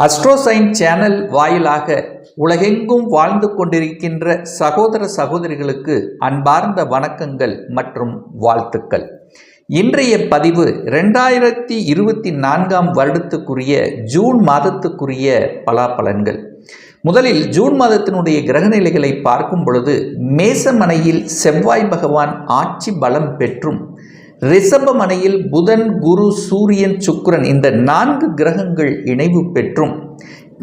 அஸ்ட்ரோசைன் channel வாயிலாக உலகெங்கும் வாழ்ந்து கொண்டிருக்கின்ற சகோதர சகோதரிகளுக்கு அன்பார்ந்த வணக்கங்கள் மற்றும் வாழ்த்துக்கள். இன்றைய பதிவு 2024 வருடத்துக்குரிய ஜூன் மாதத்துக்குரிய பலாபலன்கள். முதலில் ஜூன் மாதத்தினுடைய கிரகநிலைகளை பார்க்கும் பொழுது மேசமனையில் செவ்வாய் பகவான் ஆட்சி பலம் பெற்றும், ரிஷபமனையில் புதன், குரு, சூரியன், சுக்கிரன் இந்த 4 கிரகங்கள் இணைவு பெற்றும்,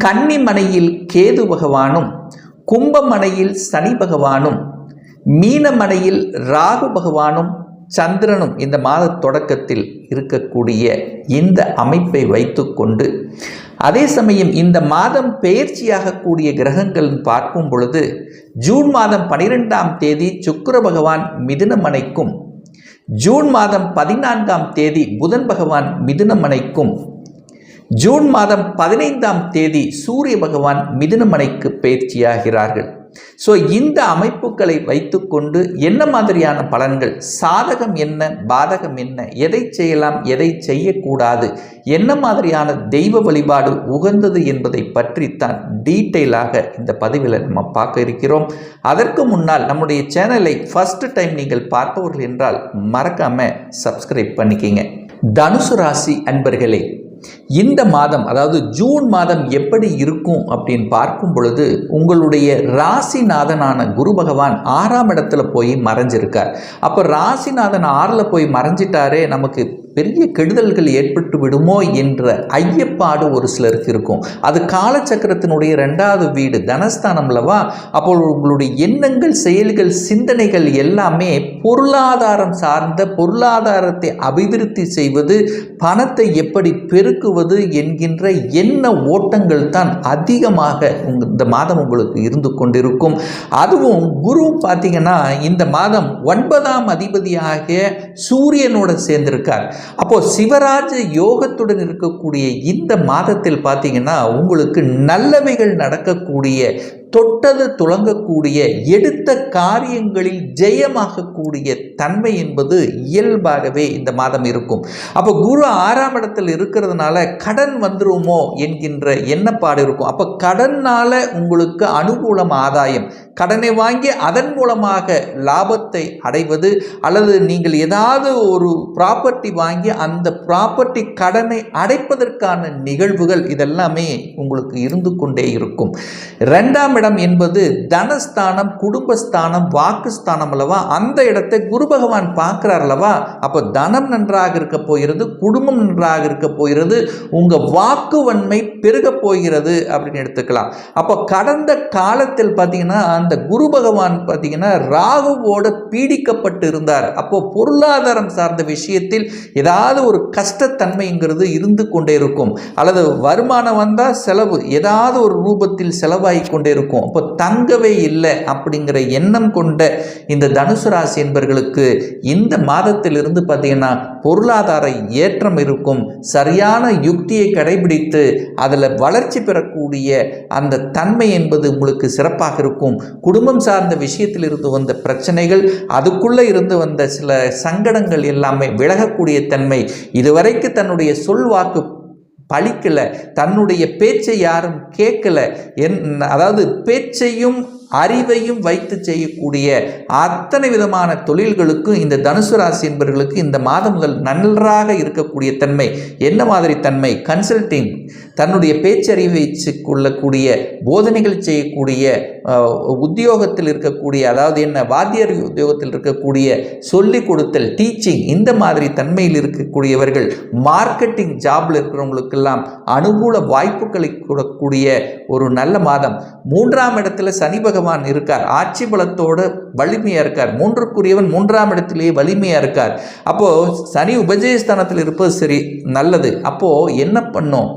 கன்னிமனையில் கேது பகவானும், கும்பமனையில் சனி பகவானும், மீனமனையில் ராகு பகவானும், சந்திரனும் இந்த மாத தொடக்கத்தில் இருக்கக்கூடிய இந்த அமைப்பை வைத்துக்கொண்டு, அதே சமயம் இந்த மாதம் பெயர்ச்சியாகக்கூடிய கிரகங்கள் பார்க்கும் பொழுது ஜூன் மாதம் 12ஆம் தேதி சுக்கிர பகவான் மிதுனமனைக்கும், ஜூன் மாதம் 14ஆம் தேதி புதன் பகவான் மிதுனமனைக்கும், ஜூன் மாதம் 15ஆம் தேதி சூரிய பகவான் மிதுனமனைக்கு பயிற்சியாகிறார்கள். ஸோ இந்த அமைப்புகளை வைத்துக்கொண்டு என்ன மாதிரியான பலன்கள், சாதகம் என்ன, பாதகம் என்ன, எதை செய்யலாம், எதை செய்யக்கூடாது, என்ன மாதிரியான தெய்வ வழிபாடு உகந்தது என்பதை பற்றித்தான் டீட்டெயிலாக இந்த பதிவில் நம்ம பார்க்க இருக்கிறோம். அதற்கு முன்னால் நம்முடைய சேனலை ஃபர்ஸ்ட் டைம் நீங்கள் பார்ப்பவர்கள் என்றால் மறக்காம சப்ஸ்கிரைப் பண்ணிக்கிங்க. தனுசு ராசி அன்பர்களே, இந்த மாதம் அதாவது ஜூன் மாதம் எப்படி இருக்கும் அப்படின்னு பார்க்கும் பொழுது உங்களுடைய ராசிநாதனான குரு பகவான் 6ஆம் இடத்துல போய் மறைஞ்சிருக்கார். அப்போ ராசிநாதன் 6ல் போய் மறைஞ்சிட்டாரே, நமக்கு பெரிய கெடுதல்கள் ஏற்பட்டு விடுமோ என்ற ஐயப்பாடு ஒரு சிலருக்கு இருக்கும். அது காலச்சக்கரத்தினுடைய 2வது வீடு தனஸ்தானம்லவா. அப்போ உங்களுடைய எண்ணங்கள், செயல்கள், சிந்தனைகள் எல்லாமே பொருளாதாரம் சார்ந்த, பொருளாதாரத்தை அபிவிருத்தி செய்வது, பணத்தை எப்படி பெருக்குவது என்கின்ற எண்ண ஓட்டங்கள் தான் அதிகமாக இந்த மாதம் உங்களுக்கு இருந்து கொண்டிருக்கும். அதுவும் குரு பார்த்தீங்கன்னா இந்த மாதம் 9ஆம் அதிபதியாக சூரியனோட சேர்ந்திருக்கார். அப்போ சிவராஜ யோகத்துடன் இருக்கக்கூடிய இந்த மாதத்தில் பார்த்தீங்கன்னா உங்களுக்கு நல்லவைகள் நடக்கக்கூடிய, தொட்டது துளங்கக்கூடிய, எடுத்த காரியங்களில் ஜெயமாகக்கூடிய தன்மை என்பது இயல்பாகவே இந்த மாதம் இருக்கும். அப்போ குரு 6ஆம் இடத்தில் இருக்கிறதுனால கடன் வந்துருமோ என்கின்ற எண்ணப்பாடு இருக்கும். அப்போ கடனால் உங்களுக்கு அனுகூலம், ஆதாயம், கடனை வாங்கி அதன் மூலமாக லாபத்தை அடைவது, அல்லது நீங்கள் ஏதாவது ஒரு ப்ராப்பர்ட்டி வாங்கி அந்த ப்ராப்பர்ட்டி கடனை அடைப்பதற்கான நிகழ்வுகள் இதெல்லாமே உங்களுக்கு இருந்து கொண்டே இருக்கும். 2ஆம் இடம் என்பது தனஸ்தானம், குடும்பஸ்தானம், வாக்குஸ்தானம் அல்லவா. அந்த இடத்தை குரு பகவான் பார்க்கிறார் அல்லவா. அப்போ தனம் நன்றாக இருக்க போகிறது, குடும்பம் நன்றாக இருக்க போகிறது, உங்க வாக்கு வன்மை பெருக போகிறது அப்படின்னு எடுத்துக்கலாம். அப்போ கடந்த காலத்தில் பார்த்தீங்கன்னா அந்த குரு பகவான் பார்த்தீங்கன்னா ராகுவோட பீடிக்கப்பட்டு இருந்தார். அப்போ பொருளாதாரம் சார்ந்த விஷயத்தில் ஏதாவது ஒரு கஷ்டத்தன்மைங்கிறது இருந்து கொண்டே இருக்கும். அல்லது வருமானம் வந்தால் செலவு ஏதாவது ஒரு ரூபத்தில் செலவாகி கொண்டே இருக்கும். அப்போ தங்கவே இல்லை அப்படிங்கிற எண்ணம் கொண்ட இந்த தனுசு ராசி என்பவர்களுக்கு இந்த மாதத்திலிருந்து பார்த்தீங்கன்னா பொருளாதார ஏற்றம் இருக்கும். சரியான யுக்தியை கடைபிடித்து அதில் வளர்ச்சி பெறக்கூடிய அந்த தன்மை என்பது உங்களுக்கு சிறப்பாக இருக்கும். குடும்பம் சார்ந்த விஷயத்தில் இருந்து வந்த பிரச்சனைகள், அதுக்குள்ளே இருந்து வந்த சில சங்கடங்கள் எல்லாமே விலகக்கூடிய தன்மை, இதுவரைக்கு தன்னுடைய சொல்வாக்கு பலிக்கல, தன்னுடைய பேச்சை யாரும் கேட்கல, அதாவது பேச்சையும் அறிவையும் வைத்து செய்யக்கூடிய அத்தனை விதமான தொழில்களுக்கும் இந்த தனுசு ராசி என்பவர்களுக்கு இந்த மாதம் முதல் நன்றாக இருக்கக்கூடிய தன்மை. என்ன மாதிரி தன்மை? கன்சல்டிங், தன்னுடைய பேச்சறிவை கொள்ளக்கூடிய, போதனைகள் செய்யக்கூடிய, உத்தியோகத்தில் இருக்கக்கூடிய, அதாவது என்ன வாத்தியார் உத்தியோகத்தில் இருக்கக்கூடிய, சொல்லிக் கொடுத்தல், டீச்சிங், இந்த மாதிரி தன்மையில் இருக்கக்கூடியவர்கள், மார்க்கெட்டிங் ஜாப்ல இருக்கிறவங்களுக்கெல்லாம் அனுகூல வாய்ப்புகளை கொடுக்கக்கூடிய ஒரு நல்ல மாதம். 3ஆம் இடத்துல சனி பகவான் இருக்கார், ஆட்சி பலத்தோடு வலிமையா இருக்கார். 3க்குரியவன் 3ஆம் இடத்திலேயே வலிமையா இருக்கார். அப்போ சனி உபஜயஸ்தானத்தில் இருப்பது சரி, நல்லது. அப்போ என்ன பண்ணும்,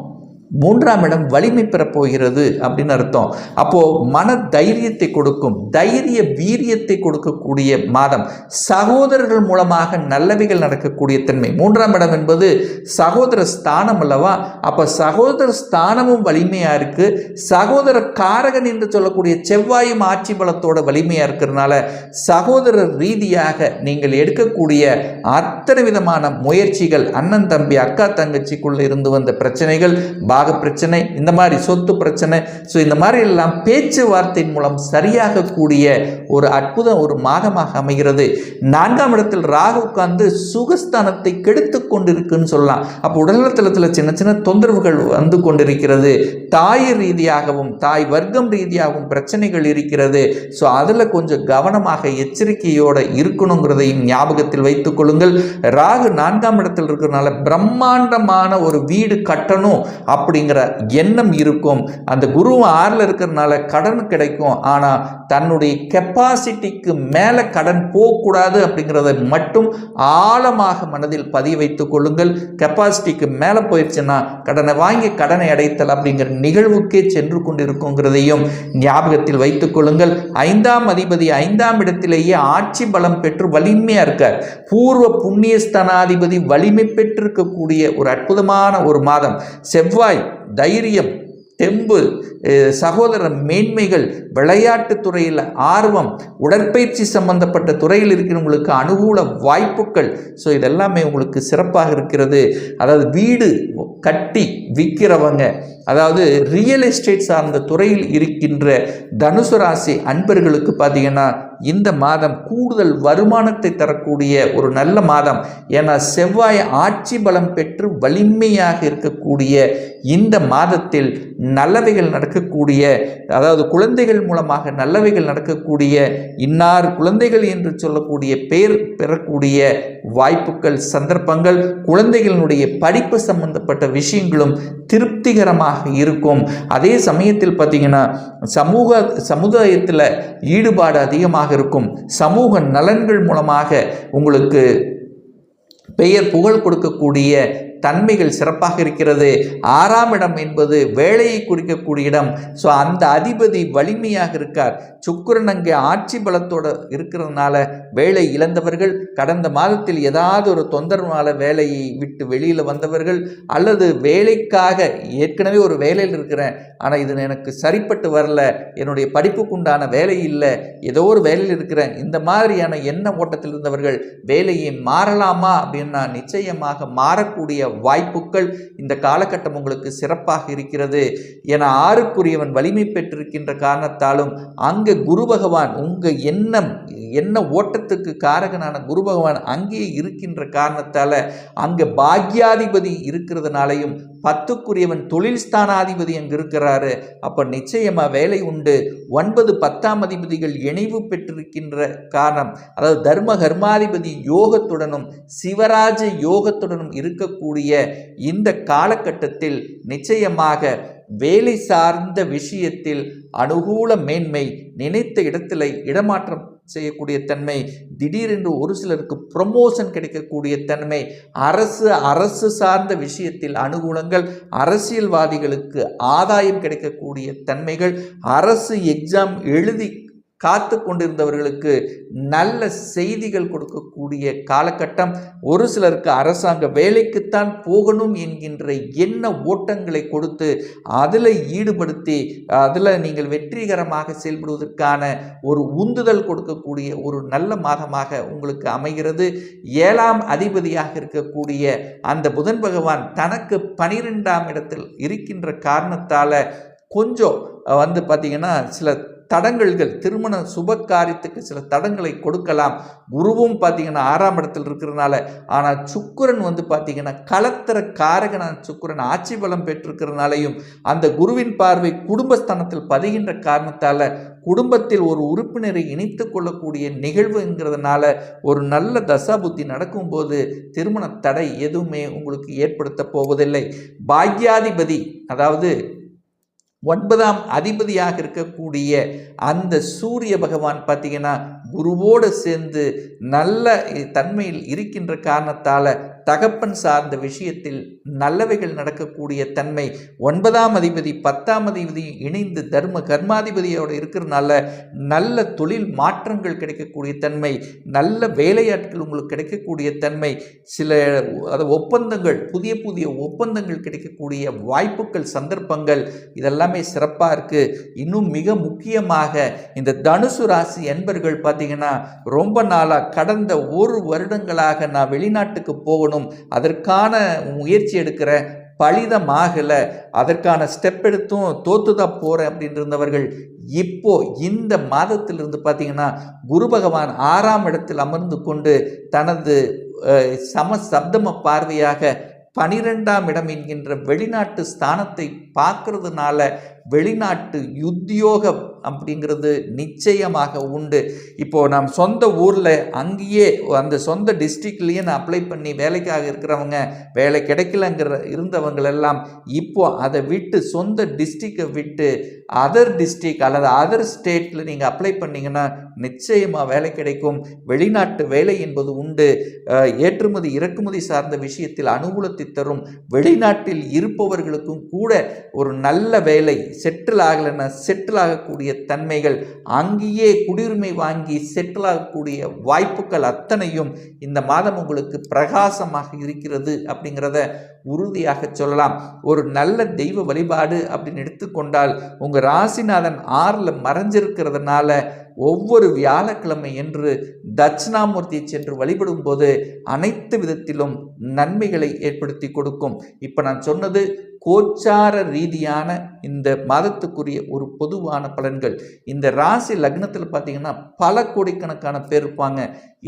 3ஆம் இடம் வலிமை பெறப்போகிறது அப்படின்னு அர்த்தம். அப்போ மன தைரியத்தை கொடுக்கும், தைரிய வீரியத்தை கொடுக்கக்கூடிய மாதம். சகோதரர்கள் மூலமாக நல்லவைகள் நடக்கக்கூடிய தன்மை. 3ஆம் இடம் என்பது சகோதர ஸ்தானம் அல்லவா. அப்ப சகோதர ஸ்தானமும் வலிமையா இருக்கு. சகோதர காரகன் என்று சொல்லக்கூடிய செவ்வாயும் ஆட்சி பலத்தோட வலிமையா இருக்கிறதுனால சகோதர ரீதியாக நீங்கள் எடுக்கக்கூடிய அத்தனை விதமான முயற்சிகள், அண்ணன் தம்பி, அக்கா தங்கச்சிக்குள்ள இருந்து வந்த பிரச்சனைகள், பாக பிரச்சனை, இந்த மாதிரி சொத்து பிரச்சனை, ஸோ இந்த மாதிரி எல்லாம் பேச்சுவார்த்தையின் மூலம் சரியாகக்கூடிய ஒரு அற்புதம் ஒரு மாதமாக அமைகிறது. 4ஆம் இடத்தில் ராகு உட்கார்ந்து சுகஸ்தானத்தை கெடுத்து கொண்டிருக்குன்னு சொல்லலாம். அப்போ உடல்நலத்தில் சின்ன சின்ன தொந்தரவுகள் வந்து கொண்டிருக்கிறது. தாய் ரீதியாகவும் தாய் வர்க்கம் ரீதியாகவும் பிரச்சனைகள் இருக்கிறது. ஸோ அதில் கொஞ்சம் கவனமாக எச்சரிக்கையோடு இருக்கணுங்கிறதையும் ஞாபகத்தில் வைத்துக் கொள்ளுங்கள். ராகு 4ஆம் இடத்தில் இருக்கிறதுனால பிரம்மாண்டமான ஒரு வீடு கட்டணும் அப்படிங்கிற எண்ணம் இருக்கும். அந்த குரு 6ல் இருக்கிறதுனால கடன் கிடைக்கும். ஆனால் தன்னுடைய கெப்பாசிட்டிக்கு மேலே கடன் போகக்கூடாது அப்படிங்கிறத மட்டும் ஆழமாக மனதில் பதிய வைத்துக் கொள்ளுங்கள். கெப்பாசிட்டிக்கு மேலே போயிடுச்சுன்னா கடனை வாங்கி கடனை அடைத்தல் அப்படிங்கிற நிகழ்வுக்கே சென்று கொண்டிருக்குங்கிறதையும் ஞாபகத்தில் வைத்துக் கொள்ளுங்கள். 5ஆம் அதிபதி 5ஆம் இடத்திலேயே ஆட்சி பலம் பெற்று வலிமையா இருக்கார். பூர்வ புண்ணியஸ்தானாதிபதி வலிமை பெற்றிருக்கக்கூடிய ஒரு அற்புதமான ஒரு மாதம். செவ்வாய் தைரியம், தெம்பு, சகோதர மேன்மைகள், விளையாட்டு துறையில் ஆர்வம், உடற்பயிற்சி சம்பந்தப்பட்ட துறையில் இருக்கிறவங்களுக்கு அனுகூல வாய்ப்புகள், ஸோ இதெல்லாமே உங்களுக்கு சிறப்பாக இருக்கிறது. அதாவது வீடு கட்டி விற்கிறவங்க, அதாவது ரியல் எஸ்டேட் சார்ந்த துறையில் இருக்கின்ற தனுசு ராசி அன்பர்களுக்கு பார்த்தீங்கன்னா இந்த மாதம் கூடுதல் வருமானத்தை தரக்கூடிய ஒரு நல்ல மாதம். ஏன்னா செவ்வாய் ஆட்சி பலம் பெற்று வலிமையாக இருக்கக்கூடிய இந்த மாதத்தில் நல்லவைகள் நடக்கக்கூடிய, அதாவது குழந்தைகள் மூலமாக நல்லவைகள் நடக்கக்கூடிய, இன்னார் குழந்தைகள் என்று சொல்லக்கூடிய பெயர் பெறக்கூடிய வாய்ப்புகள், சந்தர்ப்பங்கள், குழந்தைகளினுடைய படிப்பு சம்பந்தப்பட்ட விஷயங்களும் திருப்திகரமாக இருக்கும். அதே சமயத்தில் பார்த்தீங்கன்னா சமுதாயத்தில் ஈடுபாடு அதிகமாக இருக்கும். சமூக நலன்கள் மூலமாக உங்களுக்கு பெயர் புகழ் கொடுக்கக்கூடிய தன்மைகள் சிறப்பாக இருக்கிறது. 6ஆம் இடம் என்பது வேலையை குறிக்கக்கூடிய இடம். ஸோ அந்த அதிபதி வலிமையாக இருக்கார். சுக்கிரன் அங்கே ஆட்சி பலத்தோடு இருக்கிறதுனால வேலை இழந்தவர்கள், கடந்த மாதத்தில் ஏதாவது ஒரு தொந்தரவுனால வேலையை விட்டு வெளியில் வந்தவர்கள், அல்லது வேலைக்காக ஏற்கனவே ஒரு வேலையில் இருக்கிறேன் ஆனால் இது எனக்கு சரிப்பட்டு வரல, என்னுடைய படிப்புக்குண்டான வேலை இல்லை, ஏதோ ஒரு வேலையில் இருக்கிறேன், இந்த மாதிரியான எண்ண ஓட்டத்தில் இருந்தவர்கள் வேலையை மாறலாமா அப்படின்னா நிச்சயமாக மாறக்கூடிய வாய்ப்புகள் இந்த காலகட்டம் உங்களுக்கு சிறப்பாக இருக்கிறது. என 6க்குரியவன் வலிமை பெற்றிருக்கின்ற காரணத்தாலும் அங்கு குரு பகவான் உங்க எண்ண ஓட்டத்துக்கு காரகனான குரு பகவான் அங்கே இருக்கின்ற காரணத்தால அங்க பாக்யாதிபதி இருக்கிறதுனாலையும் 10க்குரியவன் தொழில் ஸ்தானாதிபதி அங்கு இருக்கிறாரு. அப்ப நிச்சயமா வேலை உண்டு. 9, 10ஆம் அதிபதிகள் இணைவு பெற்றிருக்கின்ற காரணம், அதாவது தர்ம கர்மாதிபதி யோகத்துடனும் சிவராஜ யோகத்துடனும் இருக்கக்கூடிய இந்த காலகட்டத்தில் நிச்சயமாக வேலை சார்ந்த விஷயத்தில் அனுகூல மேன்மை, நினைத்த இடத்துல இடமாற்றம் செய்யக்கூடிய தன்மை, திடீரென்று ஒரு சிலருக்கு ப்ரமோஷன் கிடைக்கக்கூடிய தன்மை, அரசு சார்ந்த விஷயத்தில் அனுகூலங்கள், அரசியல்வாதிகளுக்கு ஆதாயம் கிடைக்கக்கூடிய தன்மைகள், அரசு எக்ஸாம் எழுதி காத்து கொண்டிருந்தவர்களுக்கு நல்ல செய்திகள் கொடுக்கக்கூடிய காலகட்டம். ஒரு சிலருக்கு அரசாங்க வேலைக்குத்தான் போகணும் என்கின்ற எண்ண ஓட்டங்களை கொடுத்து அதில் ஈடுபடுத்தி அதில் நீங்கள் வெற்றிகரமாக செயல்படுவதற்கான ஒரு உந்துதல் கொடுக்கக்கூடிய ஒரு நல்ல மாதமாக உங்களுக்கு அமைகிறது. 7ஆம் அதிபதியாக இருக்கக்கூடிய அந்த புதன் பகவான் தனக்கு 12ஆம் இடத்தில் இருக்கின்ற காரணத்தால் கொஞ்சம் பார்த்தீங்கன்னா சில தடங்கல்கள், திருமண சுப காரியத்துக்கு சில தடங்களை கொடுக்கலாம். குருவும் பார்த்தீங்கன்னா 6ஆம் இடத்தில் இருக்கிறதுனால. ஆனால் சுக்கிரன் பார்த்தீங்கன்னா கலத்தர காரகனான சுக்கிரன் ஆட்சி பலம் பெற்றிருக்கிறதுனாலையும் அந்த குருவின் பார்வை குடும்பஸ்தானத்தில் பதிகின்ற காரணத்தால் குடும்பத்தில் ஒரு உறுப்பினரை இணைத்து கொள்ளக்கூடிய நிகழ்வுங்கிறதுனால ஒரு நல்ல தசாபுத்தி நடக்கும்போது திருமண தடை எதுவுமே உங்களுக்கு ஏற்படுத்த போவதில்லை. பாக்யாதிபதி, அதாவது 9ஆம் அதிபதியாக இருக்கக்கூடிய அந்த சூரிய பகவான் பார்த்தீங்கன்னா குருவோடு சேர்ந்து நல்ல தன்மையில் இருக்கின்ற காரணத்தால் தகப்பன் சார்ந்த விஷயத்தில் நல்லவைகள் நடக்கக்கூடிய தன்மை. 9ஆம் அதிபதி 10ஆம் அதிபதி இணைந்து தர்ம கர்மாதிபதியோடு இருக்கிறதுனால நல்ல தொழில் மாற்றங்கள் கிடைக்கக்கூடிய தன்மை, நல்ல வேலையாட்கள் உங்களுக்கு கிடைக்கக்கூடிய தன்மை, சில ஒப்பந்தங்கள், புதிய புதிய ஒப்பந்தங்கள் கிடைக்கக்கூடிய வாய்ப்புகள், சந்தர்ப்பங்கள், இதெல்லாமே சிறப்பாக இருக்குது. இன்னும் மிக முக்கியமாக இந்த தனுசு ராசி என்பர்கள் பார்த்தீங்கன்னா ரொம்ப நாளாக கடந்த 1 வருடங்களாக நான் வெளிநாட்டுக்கு போகணும், அதற்கான முயற்சி எடுக்கிறேன், பலிதமாகலை, அதற்கான ஸ்டெப் எடுத்தும் தோத்துதான் போகிறேன் அப்படின்னு இருந்தவர்கள் இப்போ இந்த மாதத்திலிருந்து பார்த்தீங்கன்னா குரு பகவான் 6ஆம் இடத்தில் அமர்ந்து கொண்டு தனது சப்தம பார்வையாக 12ஆம் இடம் என்கின்ற வெளிநாட்டு ஸ்தானத்தை பார்க்கறதுனால வெளிநாட்டு உத்தியோகம் அப்படிங்கிறது நிச்சயமாக உண்டு. இப்போது நாம் சொந்த ஊரில் அங்கேயே அந்த சொந்த டிஸ்ட்ரிக்ட்லேயே நான் அப்ளை பண்ணி வேலைக்காக இருக்கிறவங்க, வேலை கிடைக்கலங்கிற இருந்தவங்களெல்லாம் இப்போ அதை விட்டு சொந்த டிஸ்ட்ரிக்டை விட்டு அதர் டிஸ்ட்ரிக்ட் அல்லது அதர் ஸ்டேட்டில் நீங்கள் அப்ளை பண்ணிங்கன்னா நிச்சயமாக வேலை கிடைக்கும். வெளிநாட்டு வேலை என்பது உண்டு. ஏற்றுமதி இறக்குமதி சார்ந்த விஷயத்தில் அனுகூலத்தை தரும். வெளிநாட்டில் இருப்பவர்களுக்கும் கூட ஒரு நல்ல வேலை, செட்டில் ஆகலைன்னா செட்டில் ஆகக்கூடிய தன்மைகள், அங்கேயே குடியுரிமை வாங்கி செட்டில் ஆகக்கூடிய வாய்ப்புகள் அத்தனையும் இந்த மாதம் உங்களுக்கு பிரகாசமாக இருக்கிறது அப்படிங்கிறத உறுதியாக சொல்லலாம். ஒரு நல்ல தெய்வ வழிபாடு அப்படின்னு எடுத்துக்கொண்டால் உங்கள் ராசிநாதன் 6ல் மறைஞ்சிருக்கிறதுனால ஒவ்வொரு வியாழக்கிழமை என்று தட்சிணாமூர்த்தியை சென்று வழிபடும் போது அனைத்து விதத்திலும் நன்மைகளை ஏற்படுத்தி கொடுக்கும். இப்போ நான் சொன்னது கோச்சார ரீதியான இந்த மாதத்துக்குரிய ஒரு பொதுவான பலன்கள். இந்த ராசி லக்னத்தில் பார்த்தீங்கன்னா பல கோடிக்கணக்கான பேர் இருப்பாங்க.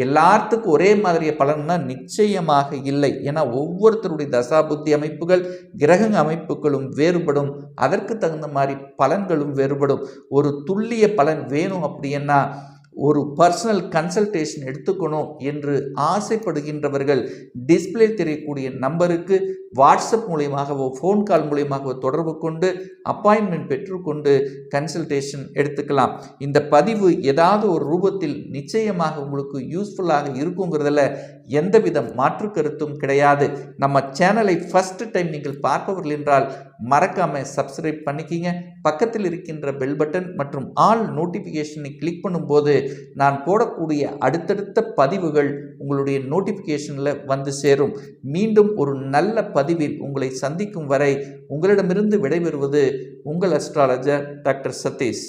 எல்லாத்துக்கும் ஒரே மாதிரிய பலன்னா நிச்சயமாக இல்லை. ஏன்னா ஒவ்வொருத்தருடைய தசாபுத்தி அமைப்புகள், கிரக அமைப்புகளும் வேறுபடும். அதற்கு தகுந்த மாதிரி பலன்களும் வேறுபடும். ஒரு துல்லிய பலன் வேணும் அப்படின்னா ஒரு பர்சனல் கன்சல்டேஷன் எடுத்துக்கணும் என்று ஆசைப்படுகின்றவர்கள் டிஸ்பிளே தெரியக்கூடிய நம்பருக்கு வாட்ஸ்அப் மூலியமாகவோ ஃபோன் கால் மூலியமாகவோ தொடர்பு கொண்டு அப்பாயின்மெண்ட் பெற்றுக்கொண்டு கன்சல்டேஷன் எடுத்துக்கலாம். இந்த பதிவு ஏதாவது ஒரு ரூபத்தில் நிச்சயமாக உங்களுக்கு யூஸ்ஃபுல்லாக இருக்குங்கிறதுல எந்தவித மாற்று கருத்தும் கிடையாது. நம்ம சேனலை ஃபர்ஸ்ட் டைம் நீங்கள் பார்ப்பவர்கள் என்றால் மறக்காம சப்ஸ்கிரைப் பண்ணிக்கிங்க. பக்கத்தில் இருக்கின்ற பெல் பட்டன் மற்றும் ஆல் நோட்டிஃபிகேஷனை கிளிக் பண்ணும்போது நான் போடக்கூடிய அடுத்தடுத்த பதிவுகள் உங்களுடைய நோட்டிஃபிகேஷனில் வந்து சேரும். மீண்டும் ஒரு நல்ல பதிவில் உங்களை சந்திக்கும் வரை உங்களிடமிருந்து விடைபெறுவது உங்கள் அஸ்ட்ராலஜர் டாக்டர் சதீஷ்.